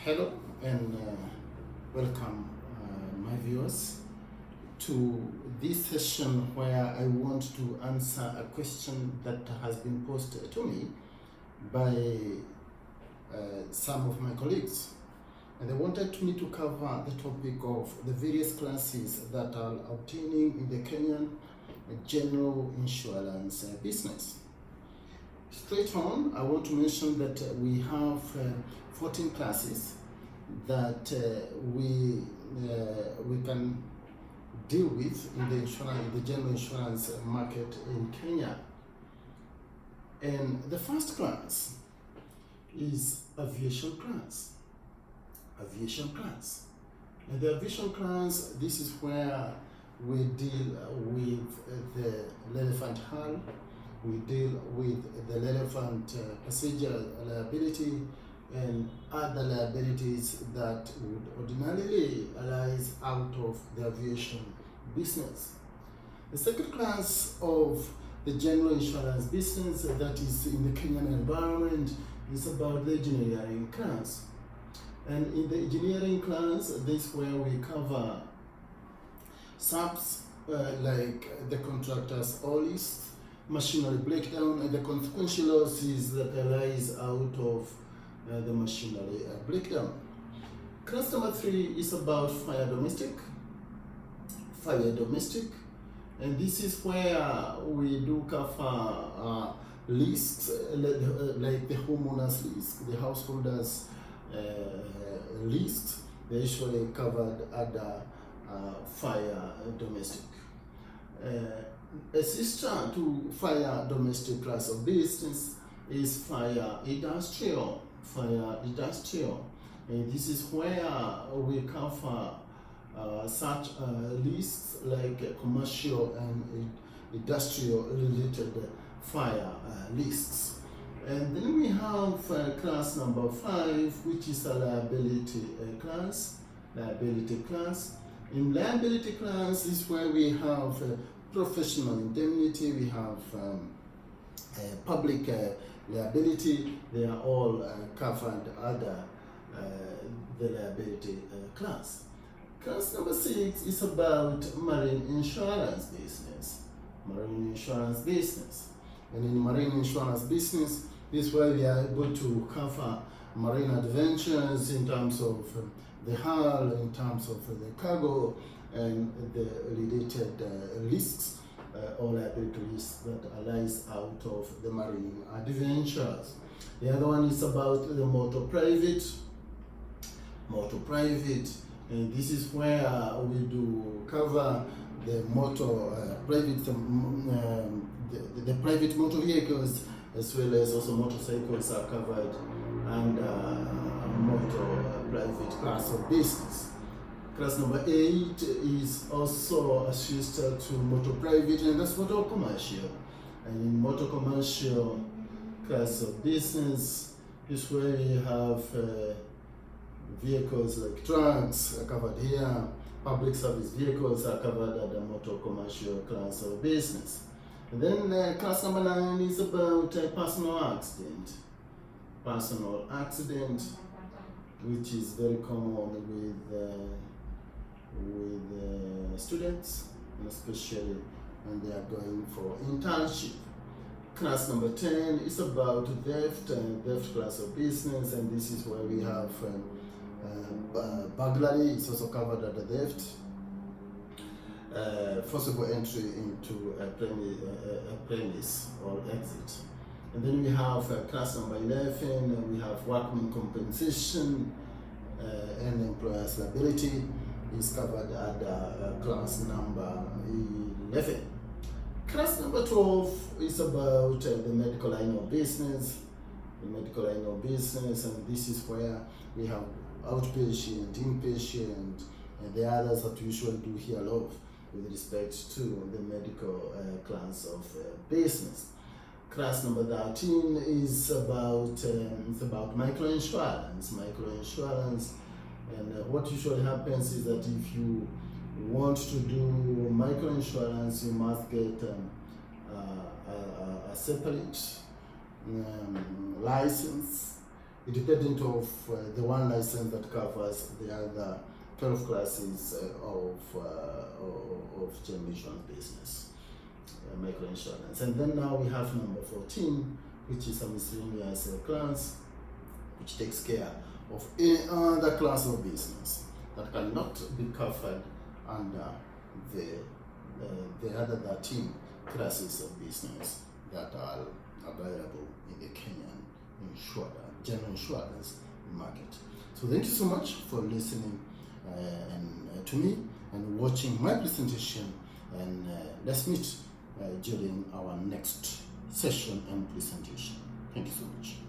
Hello and welcome, my viewers, to this session where I want to answer a question that has been posed to me by some of my colleagues. And they wanted me to cover the topic of the various classes that are obtaining in the Kenyan general insurance business. Straight on, I want to mention that we have 14 classes that we can deal with in the general insurance market in Kenya. And the first class is aviation class. And the aviation class, this is where we deal with the relevant hull, we deal with the relevant passenger liability and other liabilities that would ordinarily arise out of the aviation business. The second class of the general insurance business that is in the Kenyan environment is about the engineering class. And in the engineering class, this is where we cover subs like the contractors or list, machinery breakdown, and the consequential losses that arise out of the machinery breakdown. Class number 3 is about fire domestic, and this is where we do cover lists like the homeowners list, the householders list. They usually covered under fire domestic. A sister to fire domestic class of business is fire industrial. And this is where we cover such lists like commercial and industrial related fire lists. And then we have class number 5, which is a liability class. In liability class is where we have professional indemnity, we have public liability. They are all covered under the liability class. Class number 6 is about marine insurance business. And in marine insurance business, this is where we are able to cover marine adventures in terms of the hull, in terms of the cargo, and the related risks or liability risks that arise out of the marine adventures. The other one is about the motor private, and this is where we do cover the motor private, the private motor vehicles, as well as also motorcycles are covered under motor private class of business. Class number 8 is also a sister to motor private, and that's motor commercial. And in motor commercial class of business is where we have vehicles like trucks are covered here. Public service vehicles are covered under motor commercial class of business. And then class number 9 is about personal accident, which is very common with students, and especially when they are going for internship. Class number 10 is about theft class of business, and this is where we have burglary. It's also covered under theft, forcible entry into a premise or exit. And then we have class number 11, we have workman compensation and employer's liability is covered under class number 11. Class number 12 is about the medical line of business, and this is where we have outpatient, inpatient, and the others that we usually do hear a lot with respect to the medical class of business. Class number 13 is about microinsurance, and what usually happens is that if you want to do microinsurance, you must get a separate license independent of the one license that covers the other 12 classes of general insurance business, microinsurance. And then now we have number 14, which is a miscellaneous class, which takes care of any other class of business that cannot be covered under the other 13 classes of business that are available in the Kenyan general insurance market. So thank you so much for listening to me and watching my presentation, and let's meet during our next session and presentation. Thank you so much.